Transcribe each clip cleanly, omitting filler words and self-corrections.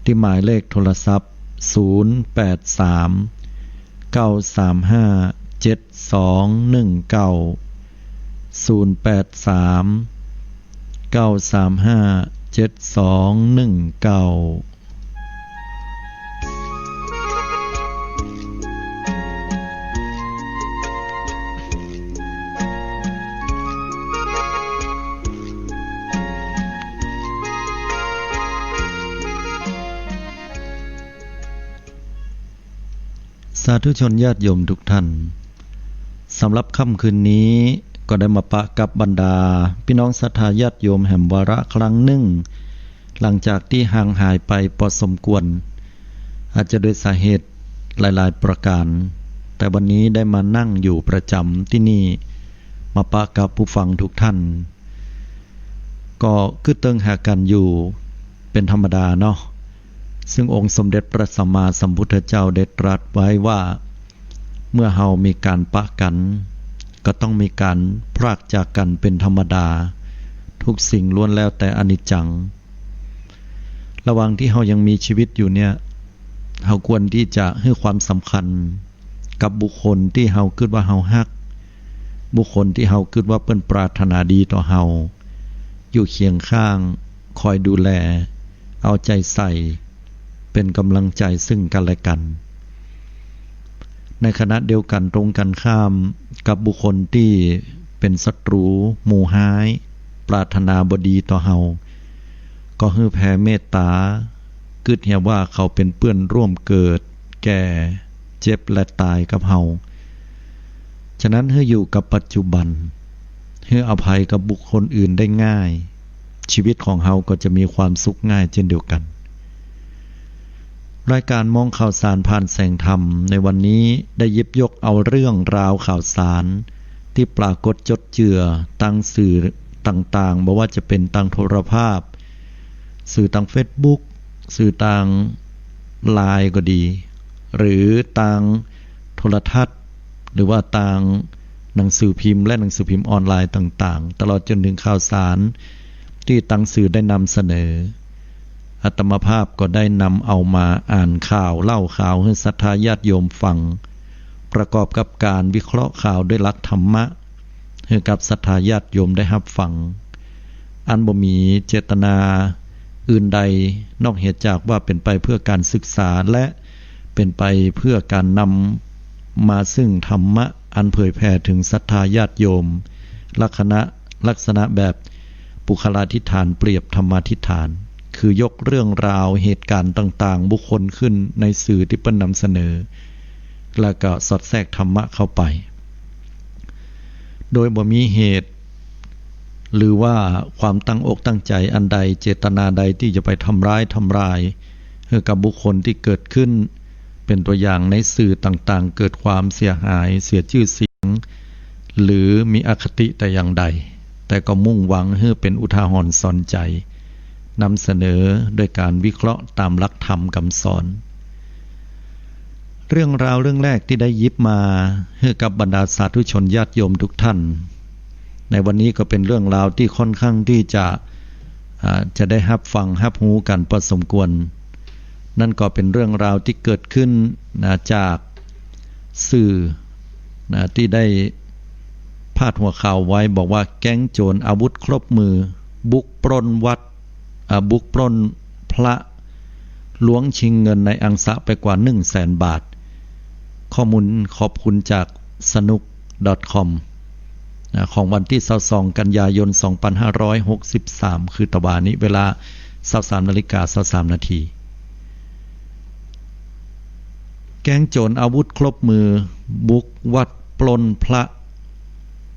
ที่หมายเลขโทรศัพท์083 935 7219 083 935 7219สาธุชนญาติโยมทุกท่านสำหรับค่ำคืนนี้ก็ได้มาปะกับบรรดาพี่น้องศรัทธาญาติโยมแห่งวาระครั้งหนึ่งหลังจากที่ห่างหายไปพอสมควรอาจจะโดยสาเหตุหลายๆประการแต่วันนี้ได้มานั่งอยู่ประจำที่นี่มาปะกับผู้ฟังทุกท่านก็คือเติงหากันอยู่เป็นธรรมดาเนาะซึ่งองค์สมเด็จพระสัมมาสัมพุทธเจ้าได้ตรัสไว้ว่าเมื่อเฮามีการปะกันก็ต้องมีการพรากจากกันเป็นธรรมดาทุกสิ่งล้วนแล้วแต่อนิจจังระหว่างที่เฮายังมีชีวิตอยู่เนี่ยเฮาควรที่จะให้ความสำคัญกับบุคคลที่เฮาคิดว่าเฮาฮักบุคคลที่เฮาคิดว่าเปิ้นปรารถนาดีต่อเฮาอยู่เคียงข้างคอยดูแลเอาใจใส่เป็นกำลังใจซึ่งกันและกันในขณะเดียวกันตรงกันข้ามกับบุคคลที่เป็นศัตรูหมู่ร้ายปรารถนาบ่ดีต่อเฮาก็ให้แผ่เมตตาคิดเห็นว่าเขาเป็นเพื่อนร่วมเกิดแก่เจ็บและตายกับเฮาฉะนั้นให้อยู่กับปัจจุบันให้อภัยกับบุคคลอื่นได้ง่ายชีวิตของเฮาก็จะมีความสุขง่ายเช่นเดียวกันรายการมองข่าวสารผ่านแสงธรรมในวันนี้ได้หยิบยกเอาเรื่องราวข่าวสารที่ปรากฏจดเจือตั้งสื่อต่างๆบ่ว่าจะเป็นทางโทรภาพสื่อทาง Facebook สื่อทาง LINE ก็ดีหรือทางโทรทัศน์หรือว่าทางหนังสือพิมพ์และหนังสือพิมพ์ออนไลน์ต่างๆตลอดจนถึงข่าวสารที่ทางสื่อได้นำเสนออาตมาภาพก็ได้นำเอามาอ่านข่าวเล่าข่าวให้ศรัทธาญาติโยมฟังประกอบกับการวิเคราะห์ข่าวด้วยหลักธรรมะให้กับศรัทธาญาติโยมได้รับฟังอันบ่มีเจตนาอื่นใดนอกเหตุจากว่าเป็นไปเพื่อการศึกษาและเป็นไปเพื่อการนำมาซึ่งธรรมะอันเผยแผ่ถึงศรัทธาญาติโยมลักษณะแบบปุคลาธิฐานเปรียบธรรมาธิฐานคือยกเรื่องราวเหตุการณ์ต่างๆบุคคลขึ้นในสื่อที่เปิ้นนำเสนอแล้วก็สอดแทรกธรรมะเข้าไปโดยบ่มีเหตุหรือว่าความตั้งอกตั้งใจอันใดเจตนาใดที่จะไปทำร้ายให้กับบุคคลที่เกิดขึ้นเป็นตัวอย่างในสื่อต่างๆเกิดความเสียหายเสียชื่อเสียงหรือมีอคติแต่อย่างใดแต่ก็มุ่งหวังให้เป็นอุทาหรณ์สอนใจนำเสนอโดยการวิเคราะห์ตามหลักธรรมคำสอนเรื่องราวเรื่องแรกที่ได้หยิบมาให้กับบรรดาสาธุชนญาติโยมทุกท่านในวันนี้ก็เป็นเรื่องราวที่ค่อนข้างที่จะได้รับฟังรับรู้กันพอสมควรนั่นก็เป็นเรื่องราวที่เกิดขึ้นจากสื่อที่ได้พาดหัวข่าวไว้บอกว่าแก๊งโจรอาวุธครบมือบุกปล้นวัดบุกปล้นพระล้วงชิงเงินในอังสะไปกว่า 100,000 บาทข้อมูลขอบคุณจากสนุก .com ของวันที่22กันยายน2563คือตะวันนี้เวลา 23:23 นาทีแก๊งโจรอาวุธครบมือบุกวัดปล้นพระ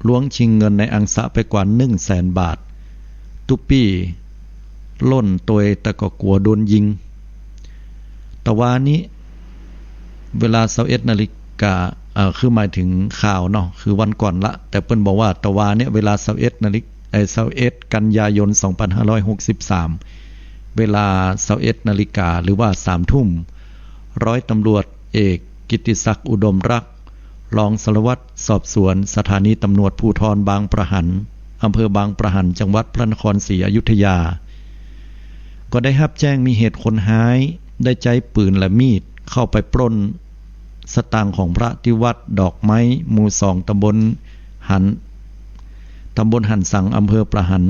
ล้วงชิงเงินในอังสะไปกว่า 100,000 บาทตุปี้ล่นตัวแต่ก็กลัวโดนยิงตะวันนี้เวลา 21 นาฬิกาคือหมายถึงข่าวเนาะคือวันก่อนละแต่เปิ้นบอกว่าตะวันเนี่ยเวลา 21 กันยายน2563เวลา 21 นาฬิกาหรือว่า 3 ทุ่มร้อยตำรวจเอกกิตติศักดิ์อุดมรักษ์รองสารวัตรสอบสวนสถานีตำรวจภูธรบางประหันอำเภอบางประหันจังหวัดพระนครศรีอยุธยาก็ ก็ได้รับแจ้งมีเหตุคนหายได้ใจปืนและมีดเข้าไปปล้นสตางค์ของพระที่วัดดอกไม้หมู่2ตำบลหันสังอำเภอประหัน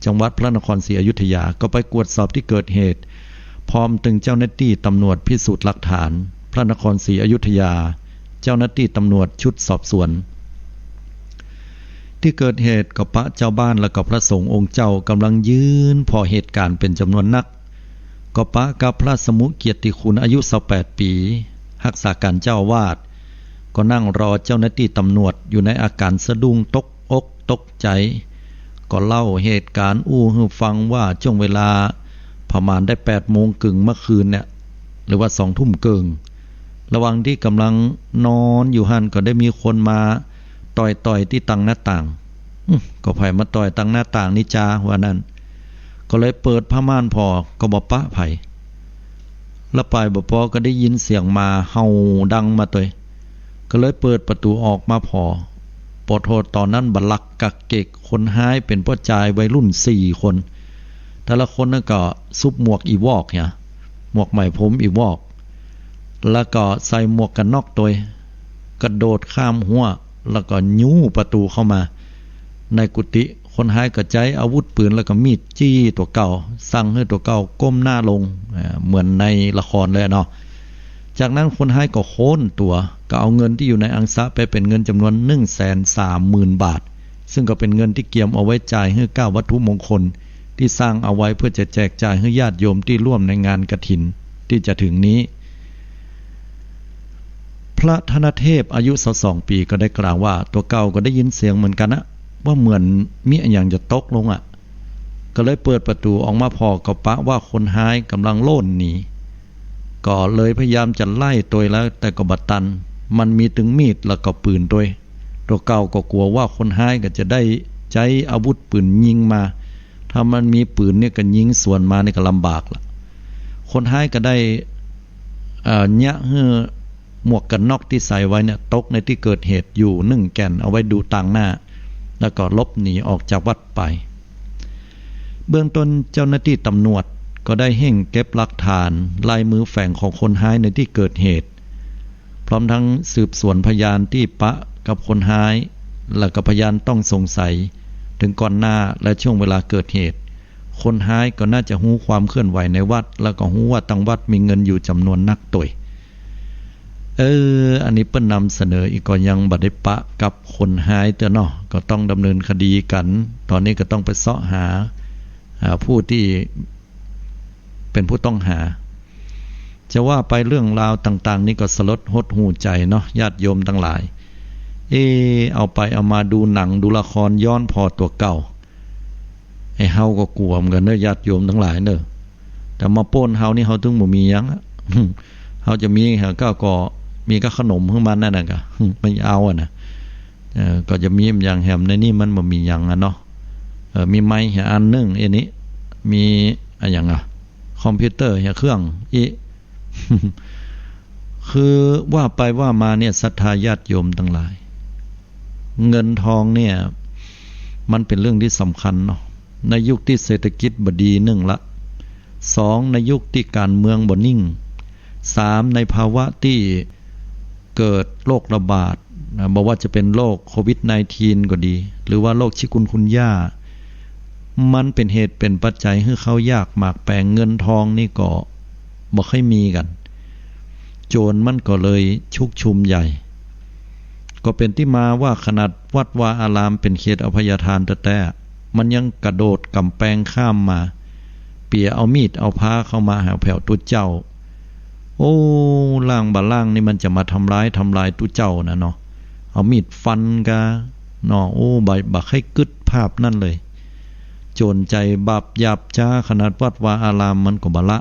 จังหวัดพระนครศรีอยุธยาก็ไปตรวจสอบที่เกิดเหตุพร้อมถึงเจ้าหน้าที่ตำรวจพิสูจน์หลักฐานพระนครศรีอยุธยาเจ้าหน้าที่ตำรวจชุดสอบสวนที่เกิดเหตุก็พระเจ้าบ้านและก็พระสงฆ์องค์เจ้ากำลังยืนพอเหตุการณ์เป็นจำนวนนักก็ปะกับพระสมุเกียรติคุณอายุ28ปีรักษาการเจ้าวาดก็นั่งรอเจ้าหน้าที่ตำรวจอยู่ในอาการสะดุ้งตกอกตกใจก็เล่าเหตุการณ์ให้ฟังว่าช่วงเวลาประมาณได้8โมงกึ่งเมื่อคืนเนี่ยหรือว่า2ทุ่มเกิงระหว่างที่กำลังนอนอยู่หันก็ได้มีคนมาต่อยที่ตังหน้าต่างก็ไผมาต่อยตังหน้าต่างนี่จ้าว่านั้นก็เลยเปิดผ้าม่านพอก็บ่ปะไผแล้วไปบ่พอก็ได้ยินเสียงมาเห่าดังมาตัวก็เลยเปิดประตูออกมาพอปอโทษตอนนั้นบัลลักกักเกกคนหายเป็นพ่อชายวัยรุ่น4คนแต่ละคนนั่นก็ซุบหมวกอีวอกเนี่ยหมวกไหมพรมอีวอกแล้วก็ใส่หมวกกันน็อกตัวกระโดดข้ามหัวแล้วก็ยู่ประตูเข้ามาในกุฏิคนหายก็ใจอาวุธปืนแล้วก็มีดจี้ตัวเก่าสั่งให้ตัวเก่าก้มหน้าลงเหมือนในละครเลยเนาะจากนั้นคนหายก็โค่นตัวก็เอาเงินที่อยู่ในอังสะไปเป็นเงินจำนวน 130,000 บาทซึ่งก็เป็นเงินที่เกียมเอาไว้จ่ายให้9วัตถุมงคลที่สร้างเอาไว้เพื่อจะแจกจ่ายให้ญาติโยมที่ร่วมในงานกฐินที่จะถึงนี้พระธนเทพอายุ22ปีก็ได้กล่าวว่าตัวเก่าก็ได้ยินเสียงเหมือนกันนะว่าเหมือนมีอะไรอย่างจะตกลงก็เลยเปิดประตูออกมาพอก็ปะว่าคนหายกำลังโล่นหนีก็เลยพยายามจะไล่ตัวแล้วแต่ก็บัดตันมันมีถึงมีดแล้วก็ปืนตัวเก่าก็กลัวว่าคนหายก็จะได้ใช้อาวุธปืนยิงมาถ้ามันมีปืนเนี่ยก็ยิงสวนมานี่ก็ลำบากละคนหายก็ได้เนี่ยหมวกกันน็อกที่ใส่ไว้เนี่ยตกในที่เกิดเหตุอยู่1แก่นเอาไว้ดูต่างหน้าแล้วก็ลบหนีออกจากวัดไปเบื้องต้นเจ้าหน้าที่ตำรวจก็ได้เร่งเก็บหลักฐานลายมือแฝงของคนหายในที่เกิดเหตุพร้อมทั้งสืบสวนพยานที่ปะกับคนหายและก็พยานต้องสงสัยถึงก่อนหน้าและช่วงเวลาเกิดเหตุคนหายก็น่าจะรู้ความเคลื่อนไหวในวัดแล้วก็รู้ว่าตั้งวัดมีเงินอยู่จำนวนนักตัวอันนี้เปิ้นนำเสนออีกก็ยังบัดได้ปะกับคนหายเตอเนาะก็ต้องดำเนินคดีกันตอนนี้ก็ต้องไปเสาะหาผู้ที่เป็นผู้ต้องหาจะว่าไปเรื่องราวต่างๆนี่ก็สลดหดหูใจเนาะญาติโยมทั้งหลายเอาไปเอามาดูหนังดูละครย้อนพอตัวเก่าให้เฮาก็กลัวเหมือนกันเด้อญาติโยมทั้งหลายเด้อแต่มาป้นเฮานี่เฮาถึงบ่มีหยังเฮาจะมีก็มีก็ขนมขึ้นมานั่นน่ะก็ไม่เอานะก็จะมีอย่างแหมในนี่มันบ่มีหยังเนาะมีไม้อันนึงอันนี้มีอะไรอย่างคอมพิวเตอร์เครื่องคือว่าไปว่ามาเนี่ยศรัทธาญาติโยมทั้งหลายเงินทองเนี่ยมันเป็นเรื่องที่สำคัญเนาะในยุคที่เศรษฐกิจบ่ดี1ละ2ในยุคที่การเมืองบ่นิ่ง3ในภาวะที่เกิดโรคระบาดบอกว่าจะเป็นโรคโควิด -19 ก็ดีหรือว่าโรคชิกุนกุนย่ามันเป็นเหตุเป็นปัจจัยให้เขายากหมากแปลงเงินทองนี่ก็บ่ค่อยมีกันโจรมันก็เลยชุกชุมใหญ่ก็เป็นที่มาว่าขนาดวัดวาอารามเป็นเขตอภัยทานแต่มันยังกระโดดกำแพงข้ามมาเปี่ยเอามีดเอาผ้าเข้ามาหาแผ่วตัวเจ้าล่างบาล่างนี่มันจะมาทำร้ายตัวเจ้านะเนาะเอามีดฟันกะเนาะบักให้กึดภาพนั่นเลยโจรใจบาปหยาบช้าขนาดวัดวาอารามมันก็บละ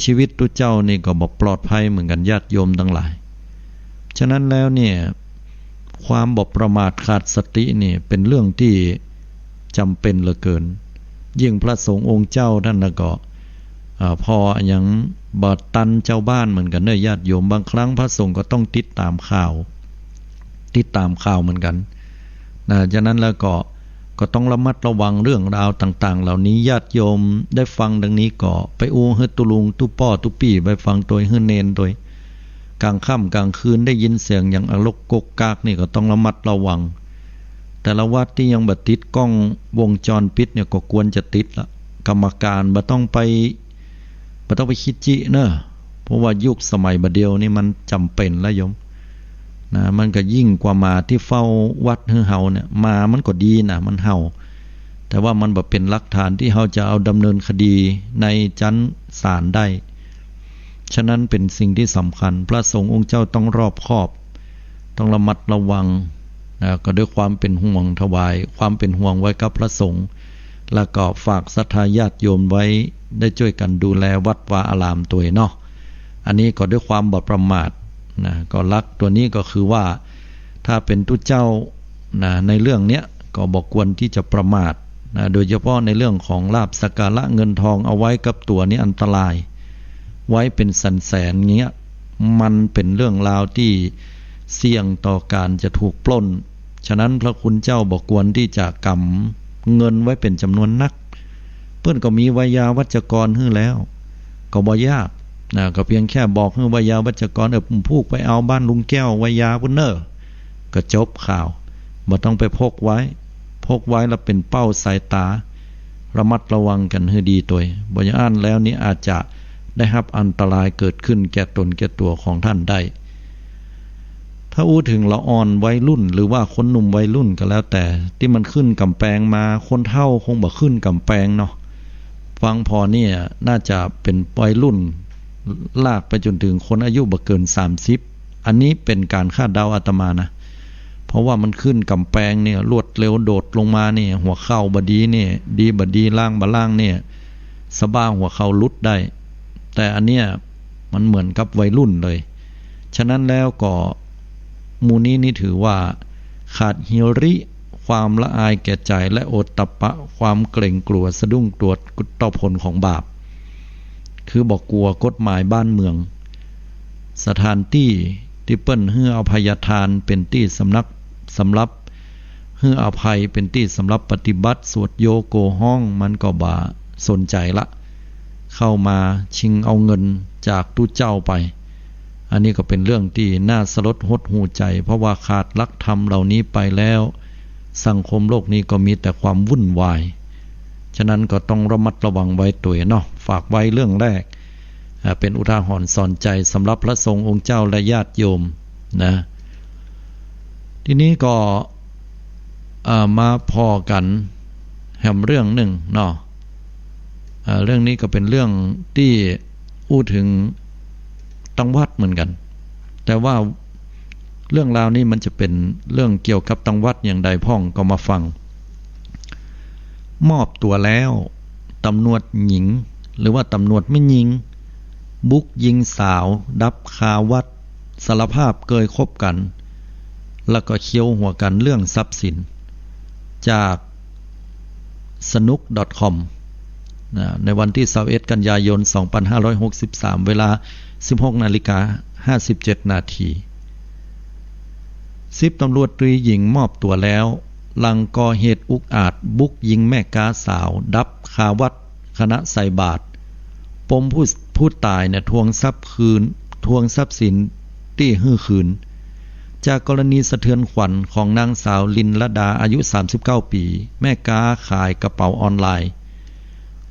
ชีวิตตัวเจ้านี่ก็บ่ปลอดภัยเหมือนกันญาติโยมทั้งหลายฉะนั้นแล้วเนี่ยความบ่ประมาทขาดสตินี่เป็นเรื่องที่จำเป็นเหลือเกินยิ่งพระสงฆ์องค์เจ้าท่านก็พออย่างบอดตันเจ้าบ้านเหมือนกันเด้อญาติโยมบางครั้งพระสงฆ์ก็ต้องติดตามข่าวเหมือนกันฉะนั้นแล้วก็ ก็ต้องระมัดระวังเรื่องราวต่างๆเหล่านี้ญาติโยมได้ฟังดังนี้ก็ไปอู้ให้ตุลุงตุป้อตุปี้ไปฟังโดยให้เนนโดยกลางค่ำกลางคืนได้ยินเสียงอย่างอลกกกกากนี่ก็ต้องระมัดระวังแต่ละวัดที่ยังบ่ติดกล้องวงจรปิดเนี่ยก็ควรจะติดละกรรมการบ่ต้องไปคิดจิเนอะเพราะว่ายุคสมัยบัดเดียวนี่มันจำเป็นแล้วโยมนะมันก็ยิ่งกว่ามาที่เฝ้าวัดเฮาเนี่ยมามันก็ดีนะมันเฮาแต่ว่ามันบ่เป็นหลักฐานที่เฮาจะเอาดำเนินคดีในชั้นศาลได้ฉะนั้นเป็นสิ่งที่สำคัญพระสงฆ์องค์เจ้าต้องรอบคอบต้องระมัดระวังนะก็ด้วยความเป็นห่วงถวายความเป็นห่วงไว้กับพระสงฆ์แล้วก็ฝากศรัทธาญาติโยมไว้ได้ช่วยกันดูแลวัดวาอารามตัวเนาะอันนี้ก็ด้วยความบ่ประมาทนะก็ลักตัวนี้ก็คือว่าถ้าเป็นตุเจ้านะในเรื่องเนี้ยก็บอกควรที่จะประมาทนะโดยเฉพาะในเรื่องของลาภสักการะเงินทองเอาไว้กับตัวนี้อันตรายไว้เป็นแสนเงี้ยมันเป็นเรื่องราวที่เสี่ยงต่อการจะถูกปล้นฉะนั้นพระคุณเจ้าบอกควรที่จะกำเงินไว้เป็นจำนวนนักเพื่อนก็มีวิยาวัจกรให้แล้วก็บ่ยากนะก็เพียงแค่บอกให้วิยาวัจกรพูกไปเอาบ้านลุงแก้ววิยาพุ่นเนอก็จบข่าวบ่ต้องไปพกไว้แล้วเป็นเป้าสายตาระมัดระวังกันให้ดีตัวบ่อย่างนั้นแล้วนี้อาจจะได้รับอันตรายเกิดขึ้นแก่ตนแก่ตัวของท่านได้ถ้าอู้ถึงละอ่อนวัยรุ่นหรือว่าคนหนุ่มวัยรุ่นก็แล้วแต่ที่มันขึ้นกำแพงมาคนเฒ่าคงบ่ขึ้นกำแพงเนาะฟังพอเนี่ยน่าจะเป็นวัยรุ่นลากไปจนถึงคนอายุบ่เกิน30อันนี้เป็นการคาดเดาอาตมานะเพราะว่ามันขึ้นกำแพงเนี่ยรวดเร็วโดดลงมาเนี่ยหัวเข่าบดีเนี่ยดีบดีล่างบล่างเนี่ยสะบ้าหัวเข่าลุดได้แต่อันเนี้ยมันเหมือนกับวัยรุ่นเลยฉะนั้นแล้วก็มูนี้นี่ถือว่าขาดหิริความละอายแก่ใจและโอตตัปปะความเกรงกลัวสะดุ้งตรวจต่อผลของบาปคือบอกกลัวกฎหมายบ้านเมืองสถานที่ที่เปิ้นให้อภัยทานเป็นที่สำรับให้อภัยเป็นที่สำหรับปฏิบัติสวดโยโกห้องมันก็บ่สนใจละเข้ามาชิงเอาเงินจากตู้เจ้าไปอันนี้ก็เป็นเรื่องที่น่าสลดหดหูใจเพราะว่าขาดหลักธรรมเหล่านี้ไปแล้วสังคมโลกนี้ก็มีแต่ความวุ่นวายฉะนั้นก็ต้องระมัดระวังไว้ตัวเนาะฝากไว้เรื่องแรกเป็นอุทาหรณ์สอนใจสำหรับพระสงฆ์องค์เจ้าและญาติโยมนะทีนี้ก็มาพอกันแห่งเรื่องหนึ่งเนาะเรื่องนี้ก็เป็นเรื่องที่อู้ถึงตังวัดเหมือนกันแต่ว่าเรื่องราวนี้มันจะเป็นเรื่องเกี่ยวกับตังวัดอย่างใดพ่องก็มาฟังมอบตัวแล้วตำรวจหญิงหรือว่าตำรวจไม่หญิงบุกยิงสาวดับคาวัดสารภาพเคยคบกันแล้วก็เคี้ยวหัวกันเรื่องทรัพย์สินจากสนุก .com ในวันที่21กันยายน2563เวลา 16:57 นาที10ตำรวจตรีหญิงมอบตัวแล้วหลังก่อเหตุอุกอาจบุกยิงแม่ค้าสาวดับคาวัดคณะใส่บาตรปมผู้ตายเนี่ยทวงทรัพย์สินที่ฮื้อคืนจากกรณีสะเทือนขวัญของนางสาวลินลดาอายุ39ปีแม่ค้าขายกระเป๋าออนไลน์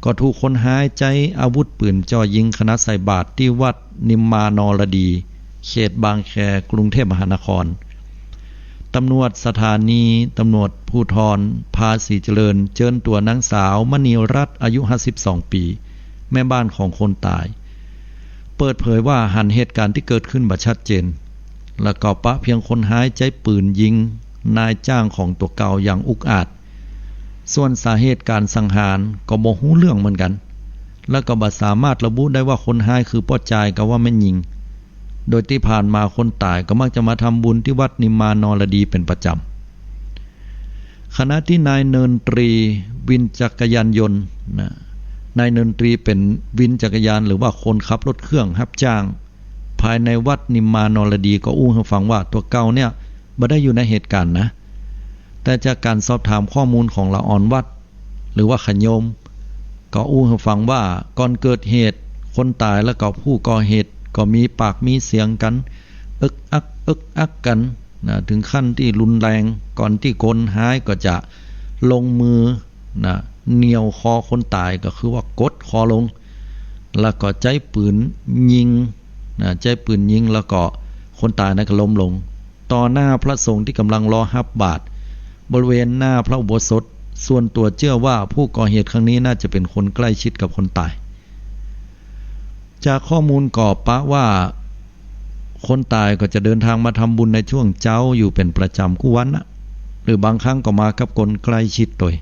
ก็ถูกคนหายใจอาวุธปืนจ่อยิงคณะใส่บาตรที่วัดนิมมานรดีเขตบางแคกรุงเทพมหานครตำรวจสถานีตำรวจภูธรภาษีเจริญเชิญตัวนางสาวมณีรัตน์อายุ52ปีแม่บ้านของคนตายเปิดเผยว่าหันเหตุการณ์ที่เกิดขึ้นบ่ชัดเจนและก็ปะเพียงคนหายใจปืนยิงนายจ้างของตัวเก่าอย่างอุกอาจส่วนสาเหตุการสังหารก็บ่ฮู้เรื่องเหมือนกันและก็บ่สามารถระบุได้ว่าคนหายคือป้อจายกับว่าแม่นยิงโดยที่ผ่านมาคนตายก็มักจะมาทำบุญที่วัดนิมมานรดีเป็นประจำขณะที่นายเนินตรีวินจักรยานยนต์นายเนินตรีเป็นวินจักรยานหรือว่าคนขับรถเครื่องรับจ้างภายในวัดนิมมานรดีก็อู้ให้ฟังว่าตัวเก่าเนี่ยบ่ได้อยู่ในเหตุการณ์นะ แต่จากการสอบถามข้อมูลของละออนวัดหรือว่าขโยมก็อู้ให้ฟังว่าก่อนเกิดเหตุคนตายและก็ผู้ก่อเหตุก็มีปากมีเสียงกันอึกอักกันนะถึงขั้นที่รุนแรงก่อนที่คนหายก็จะลงมือนะเหนี่ยวคอคนตายก็คือว่ากดคอลงแล้วก็ใจปืนยิงนะใจปืนยิงแล้วก็คนตายนั้นก็ล้มลงต่อหน้าพระสงฆ์ที่กำลังรอรับบาตรบริเวณหน้าพระอุโบสถส่วนตัวเชื่อว่าผู้ก่อเหตุครั้งนี้น่าจะเป็นคนใกล้ชิดกับคนตายจากข้อมูลก่อปะว่าคนตายก็จะเดินทางมาทำบุญในช่วงเจ้าอยู่เป็นประจำคู่วันนะหรือบางครั้งก็มากับคนใกล้ชิดตัว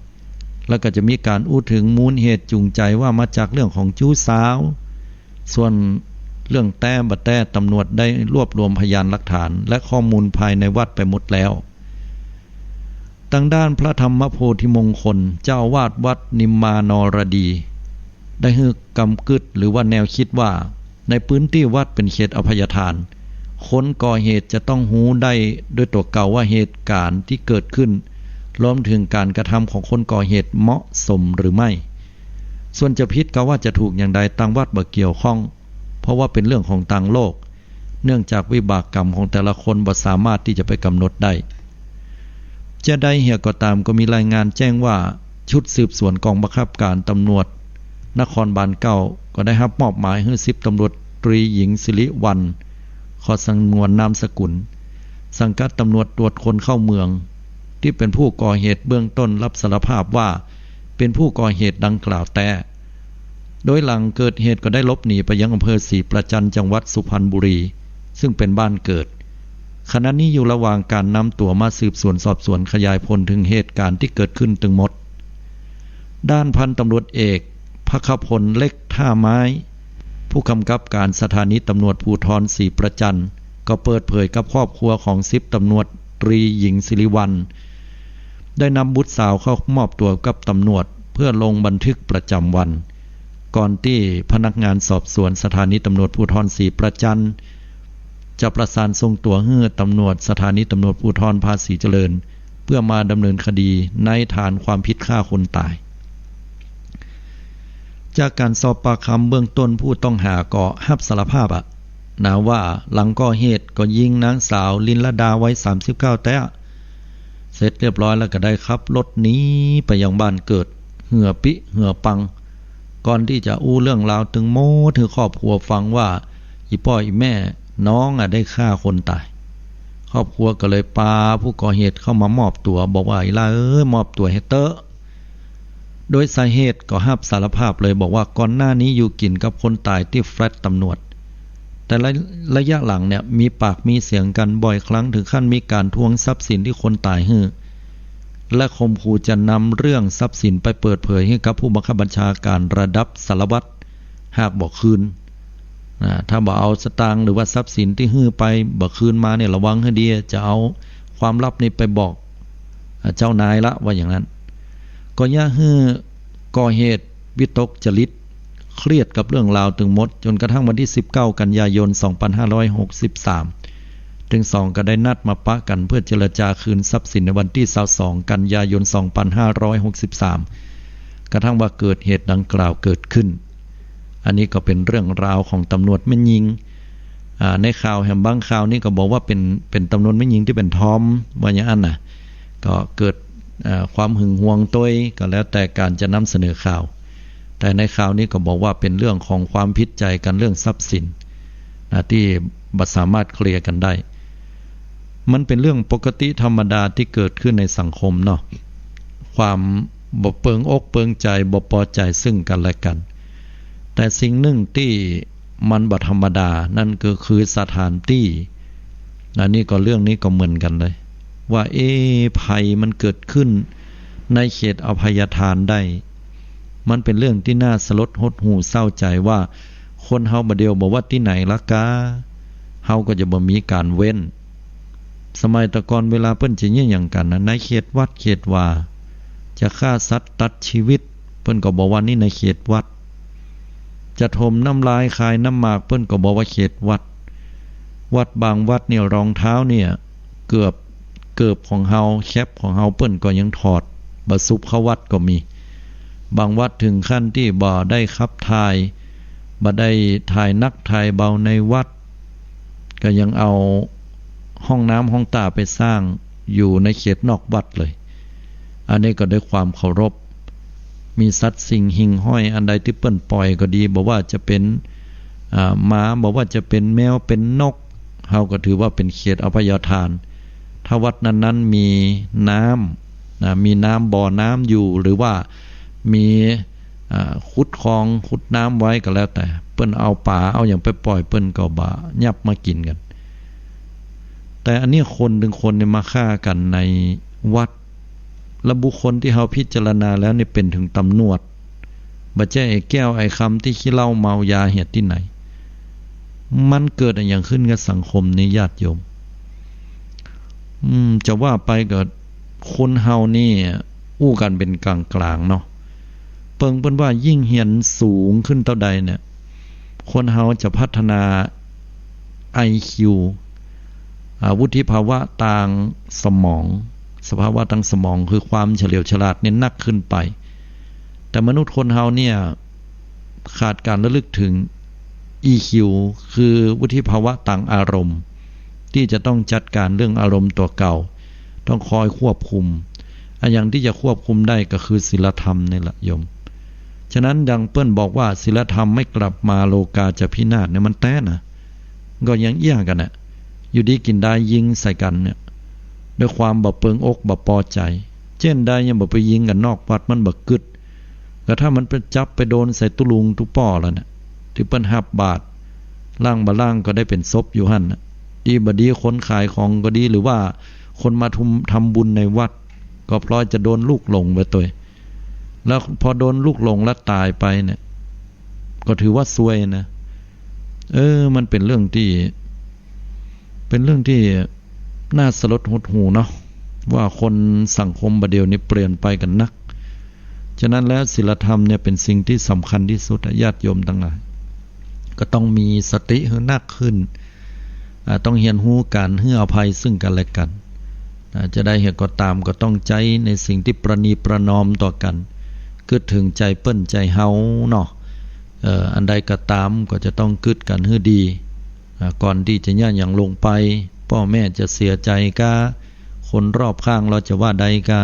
แล้วก็จะมีการอู้ถึงมูลเหตุจูงใจว่ามาจากเรื่องของชู้สาวส่วนเรื่องแต้บัดแต้ตำรวจได้รวบรวมพยานหลักฐานและข้อมูลภายในวัดไปหมดแล้วทางด้านพระธรรมโพธิมงคลเจ้าอาวาสวัดนิมมานรดีได้ให้กำกึดหรือว่าแนวคิดว่าในพื้นที่วัดเป็นเขตอภัยทานคนก่อเหตุจะต้องหูได้ด้วยตัวเก่าว่าเหตุการณ์ที่เกิดขึ้นรวมถึงการกระทำของคนก่อเหตุเหมาะสมหรือไม่ส่วนจะผิดก็ว่าจะถูกอย่างใดต่างวัดบ่เกี่ยวข้องเพราะว่าเป็นเรื่องของต่างโลกเนื่องจากวิบากกรรมของแต่ละคนบ่สามารถที่จะไปกำหนดได้จะได้เหี่ยก็ตามก็มีรายงานแจ้งว่าชุดสืบสวนกองบังคับการตำรวจนครบาลเก้าก็ได้รับมอบหมายให้10ตำรวจตรีหญิงสิริวรรณขอสังนวนนามสกุลสังกัดตำรวจตรวจคนเข้าเมืองที่เป็นผู้ก่อเหตุเบื้องต้นรับสารภาพว่าเป็นผู้ก่อเหตุดังกล่าวแต่โดยหลังเกิดเหตุก็ได้ลบหนีไปยังอำเภอศรีประจันจังหวัดสุพรรณบุรีซึ่งเป็นบ้านเกิดขณะนี้อยู่ระหว่างการนำตัวมาสืบสวนสอบสวนขยายผลถึงเหตุการณ์ที่เกิดขึ้นทั้งหมดด้านพันตำรวจเอกภคพลเล็กท่าไม้ผู้กำกับการสถานีตำรวจภูธรศรีประจันก็เปิดเผยกับครอบครัวของ10ตำรวจตรีหญิงสิริวรรณได้นำบุตรสาวเข้ามอบตัวกับตำรวจเพื่อลงบันทึกประจำวันก่อนที่พนักงานสอบสวนสถานีตำรวจภูธรศรีประจันจะประสานส่งตัวให้ตำรวจสถานีตำรวจภูธรภาษีเจริญเพื่อมาดำเนินคดีในฐานความผิดฆ่าคนตายจากการสอบปากคำเบื้องต้นผู้ต้องหาก็รับสารภาพนะว่าหลังก่อเหตุก็ยิงนางสาวลินลดาไว้39แต้เสร็จเรียบร้อยแล้วก็ได้ขับรถหนีไปยังบ้านเกิดเหือปิเหือปังก่อนที่จะอู้เรื่องราวถึงโม้ถึงครอบครัวฟังว่าอีพ่ออีแม่น้องได้ฆ่าคนตายครอบครัวก็เลยพาผู้ก่อเหตุเข้ามามอบตัวบอกว่าอีล่ามอบตัวให้เตอะโดยสาเหตุก็รับสารภาพเลยบอกว่าก่อนหน้านี้อยู่กินกับคนตายที่แฟลตตำรวจแต่ระยะหลังเนี่ยมีปากมีเสียงกันบ่อยครั้งถึงขั้นมีการทวงทรัพย์สินที่คนตายฮื้อและข่มขู่จะนำเรื่องทรัพย์สินไปเปิดเผยให้กับผู้บังคับบัญชาการระดับสารวัตรหากบอกคืนถ้าบอกเอาสตางค์หรือว่าทรัพย์สินที่ฮื้อไปบอกคืนมาเนี่ยระวังให้ดีจะเอาความลับนี้ไปบอกเจ้านายละว่าอย่างนั้นก็ย่าฮื้อก่อเหตุวิตกจริตเครียดกับเรื่องราวถึงหมดจนกระทั่งวันที่19กันยายน2563ถึง2ก็ได้นัดมาปะกันเพื่อเจรจาคืนทรัพย์สินในวันที่22กันยายน2563กระทั่งว่าเกิดเหตุดังกล่าวเกิดขึ้นอันนี้ก็เป็นเรื่องราวของตำรวจแม่ยิงในข่าวแห่งบางข่าวนี่ก็บอกว่าเป็นตำรวจแม่ยิงที่เป็นทอมว่าอย่างนั้นก็เกิดความหึงหวงตัวก็แล้วแต่การจะนำเสนอข่าวแต่ในข่าวนี้ก็บอกว่าเป็นเรื่องของความผิดใจกันเรื่องทรัพย์สินที่บ่สามารถเคลียร์กันได้มันเป็นเรื่องปกติธรรมดาที่เกิดขึ้นในสังคมเนาะความบ่เปิงอกเปิงใจบ่พอใจซึ่งกันและกันแต่สิ่งหนึ่งที่มันบ่ธรรมดานั่นก็คือสถานที่อันนี้ก็เรื่องนี้ก็เหมือนกันเลยว่าภัยมันเกิดขึ้นในเขตอภัยทานได้มันเป็นเรื่องที่น่าสลดหดหู่เศร้าใจว่าคนเฮาบ่เดียวบอกว่าที่ไหนละกาเฮาก็จะบ่มีการเว้นสมัยตะก่อนเวลาเพิ่นสิยิงหยังกันนะในเขตวัดเขตว่าจะฆ่าสัตว์ตัดชีวิตเพิ่นก็บอกว่านี่ในเขตวัดจะถมน้ำลายคายน้ำหมากเพิ่นก็บอกว่าเขตวัดบางวัดเนี่ยรองเท้าเนี่ยเกือบ เกิบของเฮาแคปของเฮาเปิ้นก็ยังถอดบ่ซุบเข้าวัดก็มีบางวัดถึงขั้นที่บ่ได้ขับถ่ายบ่ได้ถ่ายนักถ่ายเบาในวัดก็ยังเอาห้องน้ำห้องตาไปสร้างอยู่ในเขตนอกวัดเลยอันนี้ก็ด้วยความเคารพมีสัตว์สิ่งหิ่งห้อยอันใดที่เปิ้นปล่อยก็ดีบอกว่าจะเป็นหมาบอกว่าจะเป็นแมวเป็นนกเฮาก็ถือว่าเป็นเขตอภัยทานถ้าวัดนั้นๆมีน้ำมีน้ำบ่อน้ำอยู่หรือว่ามีขุดคลองขุดน้ำไว้ก็แล้วแต่เปิ้นเอาป่าเอาอย่างไปปล่อยเปิ้นก็บ่ยับมากินกันแต่อันนี้คนถึงคนเนี่ยมาฆ่ากันในวัดและบุคคลที่เฮาพิจารณาแล้วเนี่ยเป็นถึงตำรวจบ่ใช่ไอ้แก้วไอ้คำที่ขี้เหล้าเมายาเหตุที่ไหนมันเกิดอย่างขึ้นกับสังคมนี้ญาติโยมจะว่าไปก็คนเฮานี่อู้กันเป็นกลางๆเนาะเปิ้นว่ายิ่งเหียนสูงขึ้นเท่าใดเนี่ยคนเฮาจะพัฒนา IQ วุฒิภาวะทางสมองสภาวะทางสมองคือความเฉลียวฉลาดเนี่ยนักขึ้นไปแต่มนุษย์คนเฮาเนี่ยขาดการระลึกถึง EQ คือวุฒิภาวะทางอารมณ์ที่จะต้องจัดการเรื่องอารมณ์ตัวเก่าต้องคอยควบคุมอย่างที่จะควบคุมได้ก็คือศีลธรรมนี่แหละโยมฉะนั้นดังเปิ้นบอกว่าศีลธรรมไม่กลับมาโลกาจะพินาศเนี่ยมันแต้นะก็ยังเอี้ยกันน่ะอยู่ดีกินได้ยิงใส่กันเนี่ยด้วยความบ่เปิงอกบ่พอใจเช่นได้ยังบ่ไปยิงกันนอกวัดมันบ่กึดก็ถ้ามันไปจับไปโดนใส่ตุลุงตุป้อแล้วเนี่ยที่เปิ้นหับบาทล่างบ่ล่างก็ได้เป็นศพอยู่หั่นน่ะดีบ่ดีคนขายของก็ดีหรือว่าคนมาทำบุญในวัดก็พลอยจะโดนลูกหลงไปตัวแล้วพอโดนลูกหลงแล้วตายไปเนี่ยก็ถือว่าซวยนะมันเป็นเรื่องที่น่าสลดหดหูเนาะว่าคนสังคมบัดเดี๋ยวนี้เปลี่ยนไปกันนักฉะนั้นแล้วศีลธรรมเนี่ยเป็นสิ่งที่สำคัญที่สุดญาติโยมทั้งหลายก็ต้องมีสติให้นักขึ้นต้องเรียนรู้การให้อภัยซึ่งกันและกันจะได้เหตุก็ตามก็ต้องใจในสิ่งที่ประนีประนอมต่อกันกึดถึงใจเปิ้นใจเฮาเนาะอันใดก็ตามก็จะต้องกึดกันให้ดีก่อนที่จะย่าอย่างลงไปพ่อแม่จะเสียใจกะคนรอบข้างเราจะว่าใดกะ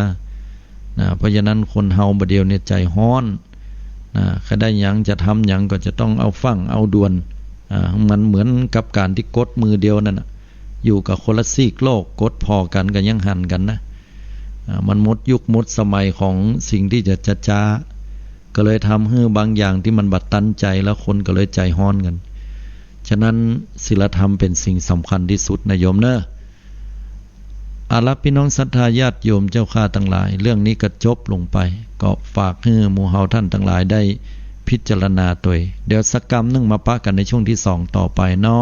เพราะฉะนั้นคนเฮาบัดเดียวเนี่ยใจฮ้อนใครได้หยังจะทำหยังก็จะต้องเอาฟังเอาด่วนมันเหมือนกับการที่กดมือเดียวนั่นอยู่กับคนละซีกโลกกดพอกันก็ยังหันกันนะมันหมดยุคหมดสมัยของสิ่งที่จะจ้าก็เลยทำให้บางอย่างที่มันบัดตันใจแล้วคนก็เลยใจฮ้อนกันฉะนั้นศีลธรรมเป็นสิ่งสำคัญที่สุดนะโยมเนอะพี่น้องศรัทธาญาติโยมเจ้าข้าทั้งหลายเรื่องนี้ก็จบลงไปก็ฝากให้หมู่เฮาท่านทั้งหลายได้พิจารณาตัวเดี๋ยวสักกรรมนึงมาปะกันในช่วงที่2ต่อไปเนาะ